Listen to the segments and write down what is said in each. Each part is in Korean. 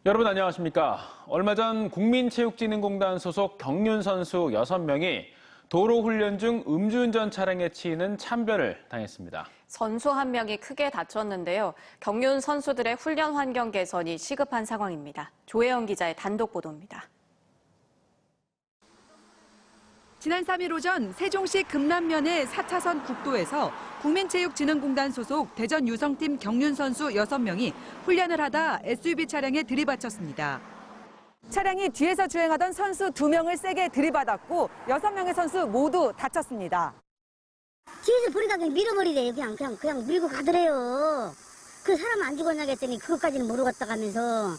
여러분 안녕하십니까? 얼마 전 국민체육진흥공단 소속 경륜 선수 6명이 도로 훈련 중 음주운전 차량에 치이는 참변을 당했습니다. 선수 한 명이 크게 다쳤는데요. 경륜 선수들의 훈련 환경 개선이 시급한 상황입니다. 조혜영 기자의 단독 보도입니다. 지난 3일 오전 세종시 금남면의 4차선 국도에서 국민체육진흥공단 소속 대전 유성팀 경륜 선수 6명이 훈련을 하다 SUV 차량에 들이받쳤습니다. 차량이 뒤에서 주행하던 선수 2명을 세게 들이받았고 6명의 선수 모두 다쳤습니다. 뒤에서 보니까 그냥 밀어버리래요. 그냥 밀고 가더래요. 그 사람 안 죽었냐 했더니 그것까지는 모르겠다 가면서.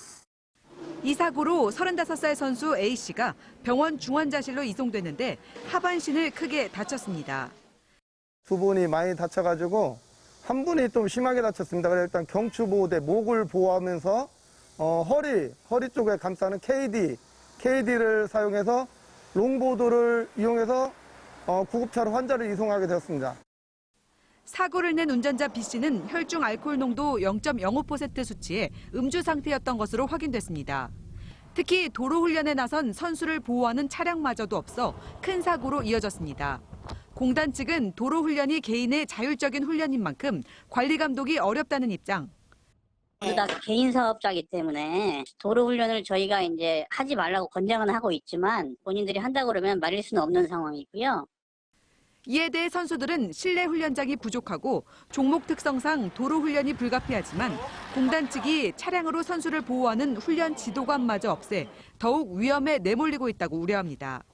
이 사고로 35살 선수 A씨가 병원 중환자실로 이송됐는데 하반신을 크게 다쳤습니다. 두 분이 많이 다쳐가지고 한 분이 좀 심하게 다쳤습니다. 그래서 일단 경추보호대 목을 보호하면서 허리 쪽에 감싸는 KD를 사용해서 롱보드를 이용해서 구급차로 환자를 이송하게 되었습니다. 사고를 낸 운전자 B씨는 혈중 알코올 농도 0.05% 수치에 음주 상태였던 것으로 확인됐습니다. 특히 도로 훈련에 나선 선수를 보호하는 차량마저도 없어 큰 사고로 이어졌습니다. 공단 측은 도로 훈련이 개인의 자율적인 훈련인 만큼 관리 감독이 어렵다는 입장. 모두 다 개인 사업자이기 때문에 도로 훈련을 저희가 이제 하지 말라고 권장은 하고 있지만 본인들이 한다고 그러면 말릴 수는 없는 상황이고요. 이에 대해 선수들은 실내 훈련장이 부족하고 종목 특성상 도로 훈련이 불가피하지만 공단 측이 차량으로 선수를 보호하는 훈련 지도관마저 없애 더욱 위험에 내몰리고 있다고 우려합니다.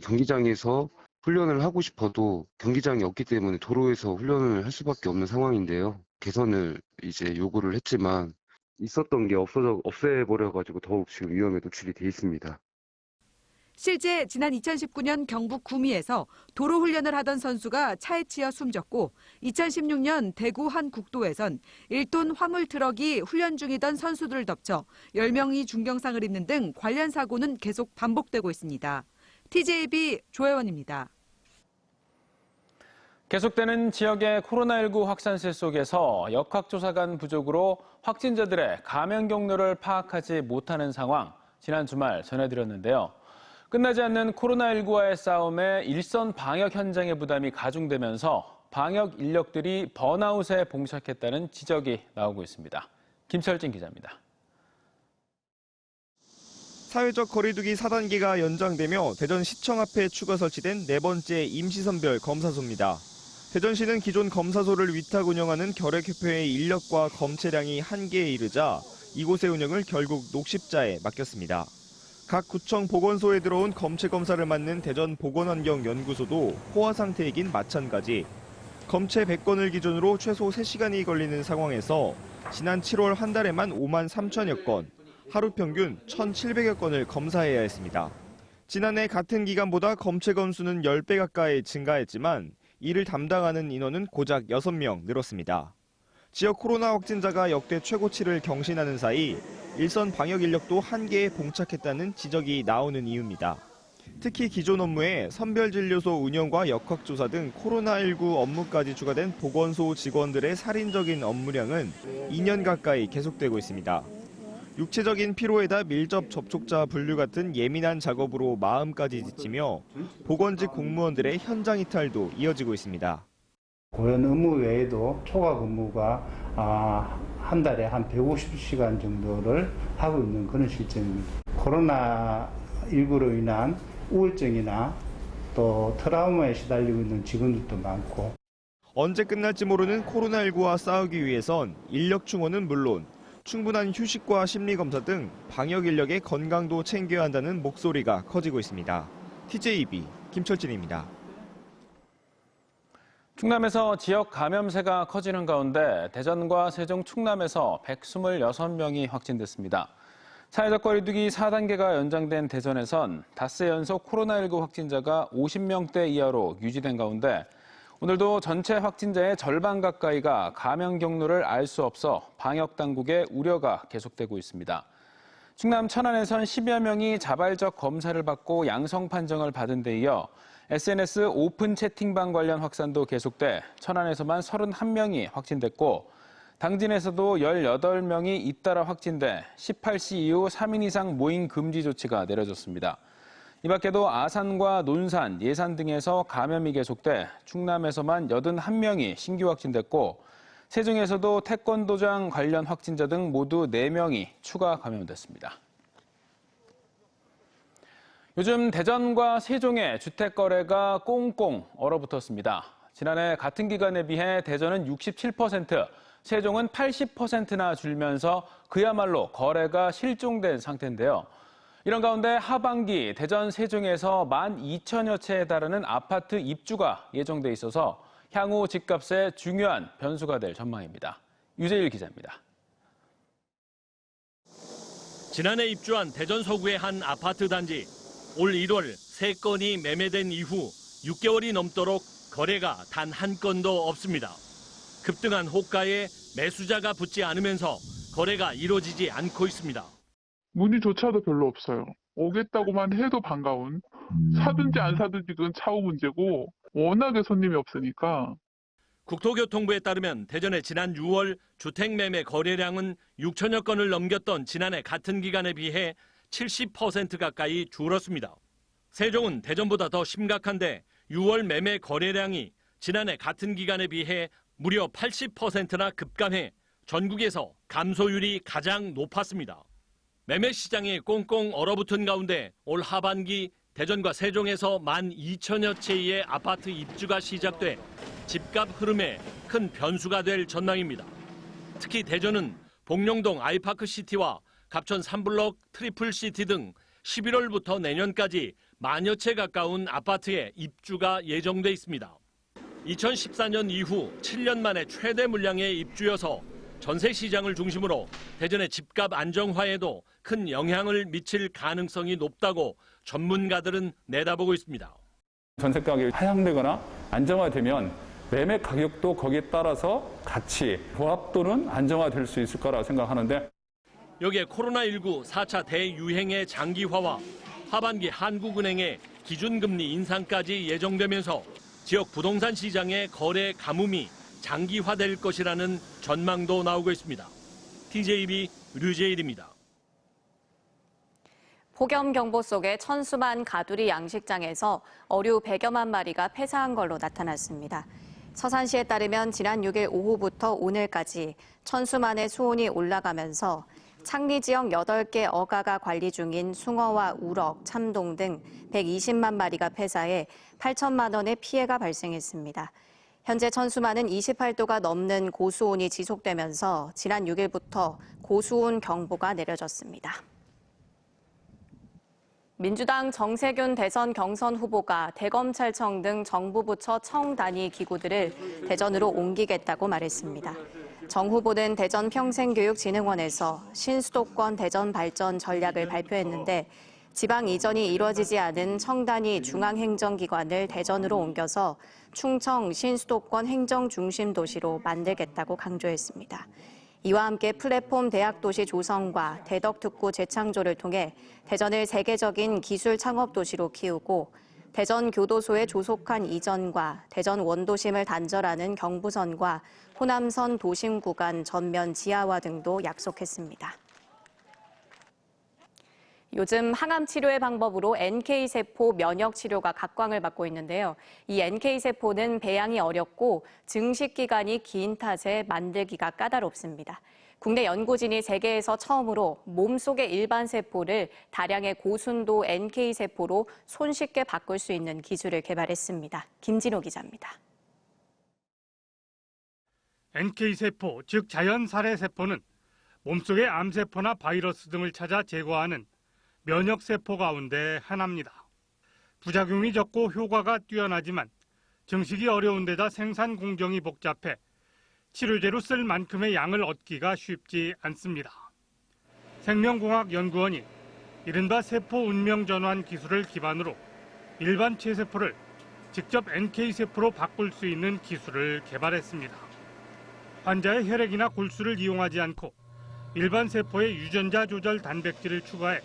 경기장에서 훈련을 하고 싶어도 경기장이 없기 때문에 도로에서 훈련을 할 수밖에 없는 상황인데요. 개선을 이제 요구를 했지만 있었던 게 없애버려가지고 더욱 지금 위험에 노출이 돼 있습니다. 실제 지난 2019년 경북 구미에서 도로 훈련을 하던 선수가 차에 치여 숨졌고 2016년 대구 한 국도에선 1톤 화물 트럭이 훈련 중이던 선수들을 덮쳐 10명이 중경상을 입는 등 관련 사고는 계속 반복되고 있습니다. TJB 조혜원입니다. 계속되는 지역의 코로나19 확산세 속에서 역학조사관 부족으로 확진자들의 감염 경로를 파악하지 못하는 상황, 지난 주말 전해드렸는데요. 끝나지 않는 코로나19와의 싸움에 일선 방역 현장의 부담이 가중되면서 방역 인력들이 번아웃에 봉착했다는 지적이 나오고 있습니다. 김철진 기자입니다. 사회적 거리두기 4단계가 연장되며 대전시청 앞에 추가 설치된 네 번째 임시선별 검사소입니다. 대전시는 기존 검사소를 위탁 운영하는 결핵협회의 인력과 검체량이 한계에 이르자 이곳의 운영을 결국 녹십자에 맡겼습니다. 각 구청 보건소에 들어온 검체 검사를 맡는 대전 보건환경연구소도 포화 상태이긴 마찬가지. 검체 100건을 기준으로 최소 3시간이 걸리는 상황에서 지난 7월 한 달에만 5만 3천여 건, 하루 평균 1,700여 건을 검사해야 했습니다. 지난해 같은 기간보다 검체 건수는 10배 가까이 증가했지만 이를 담당하는 인원은 고작 6명 늘었습니다. 지역 코로나 확진자가 역대 최고치를 경신하는 사이 일선 방역 인력도 한계에 봉착했다는 지적이 나오는 이유입니다. 특히 기존 업무에 선별진료소 운영과 역학조사 등 코로나19 업무까지 추가된 보건소 직원들의 살인적인 업무량은 2년 가까이 계속되고 있습니다. 육체적인 피로에다 밀접 접촉자 분류 같은 예민한 작업으로 마음까지 지치며 보건직 공무원들의 현장 이탈도 이어지고 있습니다. 고연 의무 외에도 초과 근무가 한 달에 한 150시간 정도를 하고 있는 그런 실정입니다. 코로나19로 인한 우울증이나 또 트라우마에 시달리고 있는 직원들도 많고. 언제 끝날지 모르는 코로나19와 싸우기 위해선 인력 충원은 물론 충분한 휴식과 심리검사 등 방역 인력의 건강도 챙겨야 한다는 목소리가 커지고 있습니다. TJB 김철진입니다. 충남에서 지역 감염세가 커지는 가운데 대전과 세종, 충남에서 126명이 확진됐습니다. 사회적 거리두기 4단계가 연장된 대전에선 닷새 연속 코로나19 확진자가 50명대 이하로 유지된 가운데 오늘도 전체 확진자의 절반 가까이가 감염 경로를 알 수 없어 방역 당국의 우려가 계속되고 있습니다. 충남 천안에선 10여 명이 자발적 검사를 받고 양성 판정을 받은 데 이어 SNS 오픈 채팅방 관련 확산도 계속돼 천안에서만 31명이 확진됐고 당진에서도 18명이 잇따라 확진돼 18시 이후 3인 이상 모임 금지 조치가 내려졌습니다. 이 밖에도 아산과 논산, 예산 등에서 감염이 계속돼 충남에서만 81명이 신규 확진됐고 세종에서도 태권도장 관련 확진자 등 모두 4명이 추가 감염됐습니다. 요즘 대전과 세종의 주택 거래가 꽁꽁 얼어붙었습니다. 지난해 같은 기간에 비해 대전은 67%, 세종은 80%나 줄면서 그야말로 거래가 실종된 상태인데요. 이런 가운데 하반기 대전 세종에서 12,000여 채에 달하는 아파트 입주가 예정돼 있어서 향후 집값에 중요한 변수가 될 전망입니다. 유재일 기자입니다. 지난해 입주한 대전 서구의 한 아파트 단지. 올 1월 3건이 매매된 이후 6개월이 넘도록 거래가 단 한 건도 없습니다. 급등한 호가에 매수자가 붙지 않으면서 거래가 이루어지지 않고 있습니다. 문의조차도 별로 없어요. 오겠다고만 해도 반가운. 사든지 안 사든지 그건 차후 문제고 워낙에 손님이 없으니까. 국토교통부에 따르면 대전의 지난 6월 주택 매매 거래량은 6천여 건을 넘겼던 지난해 같은 기간에 비해 70% 가까이 줄었습니다. 세종은 대전보다 더 심각한데 6월 매매 거래량이 지난해 같은 기간에 비해 무려 80%나 급감해 전국에서 감소율이 가장 높았습니다. 매매 시장이 꽁꽁 얼어붙은 가운데 올 하반기 대전과 세종에서 12,000여 채의 아파트 입주가 시작돼 집값 흐름에 큰 변수가 될 전망입니다. 특히 대전은 복룡동 아이파크시티와 갑천 3블럭 트리플시티 등 11월부터 내년까지 10,000여 채 가까운 아파트의 입주가 예정돼 있습니다. 2014년 이후 7년 만에 최대 물량의 입주여서 전세 시장을 중심으로 대전의 집값 안정화에도 큰 영향을 미칠 가능성이 높다고 전문가들은 내다보고 있습니다. 전세 가격이 하향되거나 안정화되면 매매 가격도 거기에 따라서 같이 부합 또는 안정화될 수 있을 거라고 생각하는데 여기에 코로나19 4차 대유행의 장기화와 하반기 한국은행의 기준금리 인상까지 예정되면서 지역 부동산 시장의 거래 가뭄이 장기화될 것이라는 전망도 나오고 있습니다. TJB 류재일입니다. 폭염 경보 속에 천수만 가두리 양식장에서 어류 100여만 마리가 폐사한 걸로 나타났습니다. 서산시에 따르면 지난 6일 오후부터 오늘까지 천수만의 수온이 올라가면서 창리 지역 8개 어가가 관리 중인 숭어와 우럭, 참동 등 120만 마리가 폐사해 8천만 원의 피해가 발생했습니다. 현재 천수만은 28도가 넘는 고수온이 지속되면서 지난 6일부터 고수온 경보가 내려졌습니다. 민주당 정세균 대선 경선 후보가 대검찰청 등 정부 부처 청 단위 기구들을 대전으로 옮기겠다고 말했습니다. 정 후보는 대전 평생교육진흥원에서 신수도권 대전 발전 전략을 발표했는데 지방 이전이 이뤄지지 않은 청 단위 중앙행정기관을 대전으로 옮겨서 충청 신수도권 행정중심 도시로 만들겠다고 강조했습니다. 이와 함께 플랫폼 대학도시 조성과 대덕특구 재창조를 통해 대전을 세계적인 기술 창업 도시로 키우고 대전 교도소의 조속한 이전과 대전 원도심을 단절하는 경부선과 호남선 도심 구간 전면 지하화 등도 약속했습니다. 요즘 항암 치료의 방법으로 NK세포 면역 치료가 각광을 받고 있는데요. 이 NK세포는 배양이 어렵고 증식 기간이 긴 탓에 만들기가 까다롭습니다. 국내 연구진이 세계에서 처음으로 몸속의 일반 세포를 다량의 고순도 NK세포로 손쉽게 바꿀 수 있는 기술을 개발했습니다. 김진호 기자입니다. NK세포, 즉 자연살해세포는 몸속의 암세포나 바이러스 등을 찾아 제거하는 면역세포 가운데 하나입니다. 부작용이 적고 효과가 뛰어나지만 증식이 어려운 데다 생산 공정이 복잡해 치료제로 쓸 만큼의 양을 얻기가 쉽지 않습니다. 생명공학연구원이 이른바 세포 운명전환 기술을 기반으로 일반 체세포를 직접 NK세포로 바꿀 수 있는 기술을 개발했습니다. 환자의 혈액이나 골수를 이용하지 않고 일반 세포에 유전자 조절 단백질을 추가해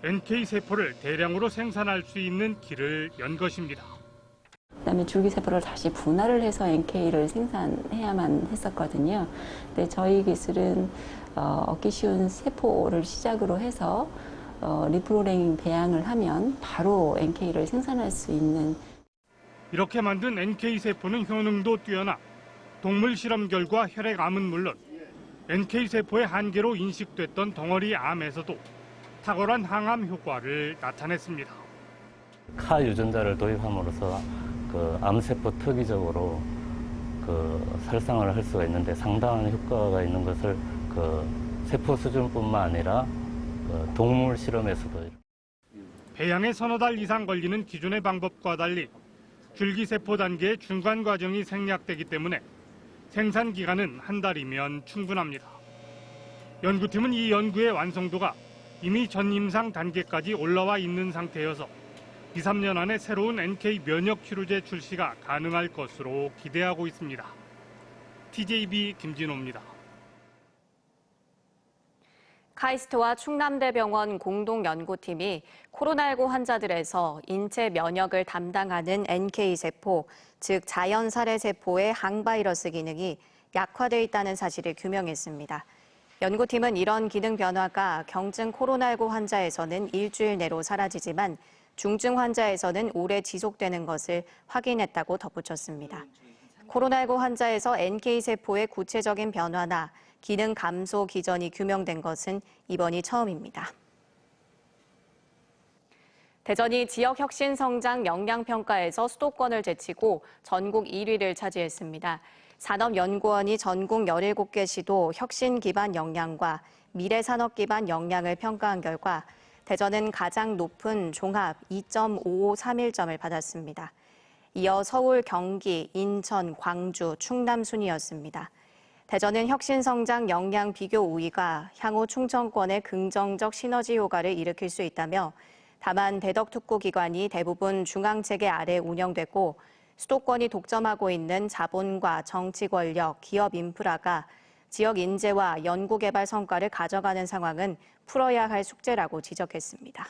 NK세포를 대량으로 생산할 수 있는 길을 연 것입니다. 그다음에 줄기세포를 다시 분할을 해서 NK를 생산해야만 했었거든요. 근데 저희 기술은 얻기 쉬운 세포를 시작으로 해서 리프로랭 배양을 하면 바로 NK를 생산할 수 있는. 이렇게 만든 NK세포는 효능도 뛰어나 동물 실험 결과 혈액암은 물론 NK세포의 한계로 인식됐던 덩어리 암에서도 탁월한 항암 효과를 나타냈습니다. 카 유전자를 도입함으로써 그 암세포 특이적으로 그 살상을 할 수가 있는데 상당한 효과가 있는 것을 그 세포 수준뿐만 아니라 그 동물 실험에서도. 배양에 서너 달 이상 걸리는 기존의 방법과 달리 줄기세포 단계의 중간 과정이 생략되기 때문에 생산 기간은 한 달이면 충분합니다. 연구팀은 이 연구의 완성도가 이미 전임상 단계까지 올라와 있는 상태여서 2, 3년 안에 새로운 NK 면역 치료제 출시가 가능할 것으로 기대하고 있습니다. TJB 김진호입니다. 카이스트와 충남대병원 공동연구팀이 코로나19 환자들에서 인체 면역을 담당하는 NK세포, 즉 자연살해세포의 항바이러스 기능이 약화돼 있다는 사실을 규명했습니다. 연구팀은 이런 기능 변화가 경증 코로나19 환자에서는 일주일 내로 사라지지만 중증 환자에서는 오래 지속되는 것을 확인했다고 덧붙였습니다. 코로나19 환자에서 NK세포의 구체적인 변화나 기능 감소 기전이 규명된 것은 이번이 처음입니다. 대전이 지역혁신성장 역량평가에서 수도권을 제치고 전국 1위를 차지했습니다. 산업연구원이 전국 17개 시도 혁신 기반 역량과 미래 산업 기반 역량을 평가한 결과 대전은 가장 높은 종합 2.5531점을 받았습니다. 이어 서울, 경기, 인천, 광주, 충남 순이었습니다. 대전은 혁신성장 역량 비교 우위가 향후 충청권의 긍정적 시너지 효과를 일으킬 수 있다며 다만 대덕특구기관이 대부분 중앙체계 아래 운영되고 수도권이 독점하고 있는 자본과 정치 권력, 기업 인프라가 지역 인재와 연구개발 성과를 가져가는 상황은 풀어야 할 숙제라고 지적했습니다.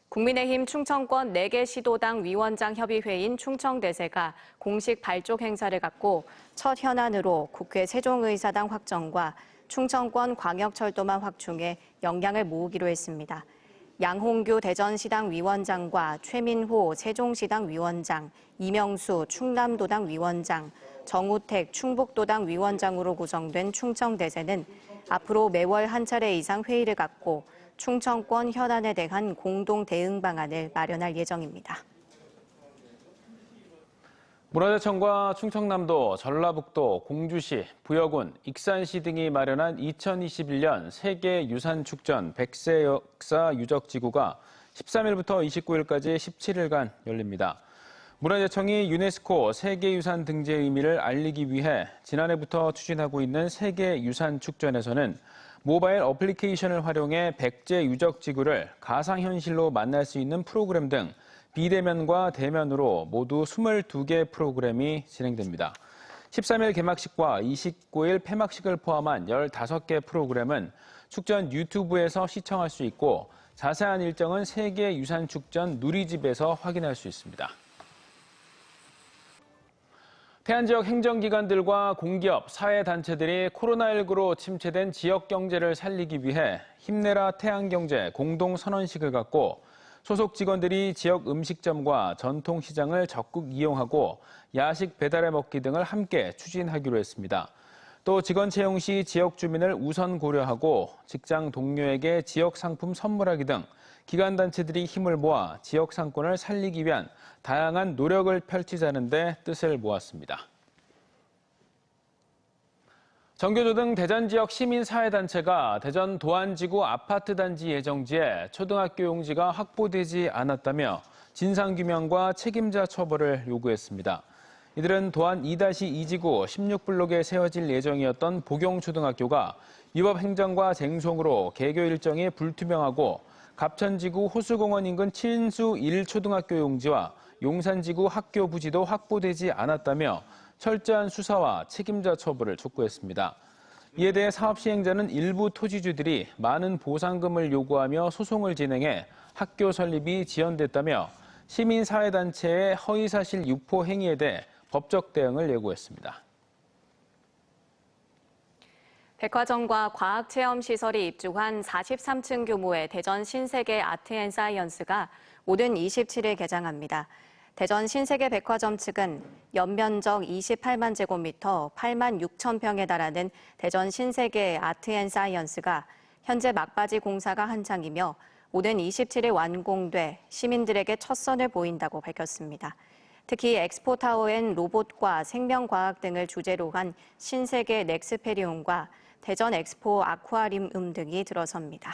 국민의힘 충청권 4개 시도당 위원장 협의회인 충청대세가 공식 발족 행사를 갖고 첫 현안으로 국회 세종의사당 확정과 충청권 광역철도망 확충에 역량을 모으기로 했습니다. 양홍규 대전시당 위원장과 최민호 세종시당 위원장, 이명수 충남도당 위원장, 정우택 충북도당 위원장으로 구성된 충청대세는 앞으로 매월 한 차례 이상 회의를 갖고 충청권 현안에 대한 공동 대응 방안을 마련할 예정입니다. 문화재청과 충청남도, 전라북도, 공주시, 부여군, 익산시 등이 마련한 2021년 세계유산축전 100세 역사 유적지구가 13일부터 29일까지 17일간 열립니다. 문화재청이 유네스코 세계유산 등재 의미를 알리기 위해 지난해부터 추진하고 있는 세계유산축전에서는 모바일 어플리케이션을 활용해 백제 유적지구를 가상현실로 만날 수 있는 프로그램 등 비대면과 대면으로 모두 22개 프로그램이 진행됩니다. 13일 개막식과 29일 폐막식을 포함한 15개 프로그램은 축전 유튜브에서 시청할 수 있고 자세한 일정은 세계유산축전 누리집에서 확인할 수 있습니다. 태안 지역 행정기관들과 공기업, 사회단체들이 코로나19로 침체된 지역 경제를 살리기 위해 힘내라 태안경제 공동선언식을 갖고 소속 직원들이 지역 음식점과 전통시장을 적극 이용하고 야식 배달해 먹기 등을 함께 추진하기로 했습니다. 또 직원 채용 시 지역 주민을 우선 고려하고 직장 동료에게 지역 상품 선물하기 등 기관단체들이 힘을 모아 지역 상권을 살리기 위한 다양한 노력을 펼치자는 데 뜻을 모았습니다. 정교조 등 대전 지역 시민사회단체가 대전 도안지구 아파트 단지 예정지에 초등학교 용지가 확보되지 않았다며 진상규명과 책임자 처벌을 요구했습니다. 이들은 도안 2-2지구 16블록에 세워질 예정이었던 복용초등학교가 위법 행정과 쟁송으로 개교 일정이 불투명하고 갑천지구 호수공원 인근 친수 1초등학교 용지와 용산지구 학교 부지도 확보되지 않았다며 철저한 수사와 책임자 처벌을 촉구했습니다. 이에 대해 사업시행자는 일부 토지주들이 많은 보상금을 요구하며 소송을 진행해 학교 설립이 지연됐다며 시민사회단체의 허위사실 유포 행위에 대해 법적 대응을 예고했습니다. 백화점과 과학체험시설이 입주한 43층 규모의 대전 신세계 아트앤사이언스가 오는 27일 개장합니다. 대전 신세계 백화점 측은 연면적 28만 제곱미터 8만 6천 평에 달하는 대전 신세계 아트앤사이언스가 현재 막바지 공사가 한창이며 오는 27일 완공돼 시민들에게 첫 선을 보인다고 밝혔습니다. 특히 엑스포타워엔 로봇과 생명과학 등을 주제로 한 신세계 넥스페리온과 대전 엑스포 아쿠아리움 등이 들어섭니다.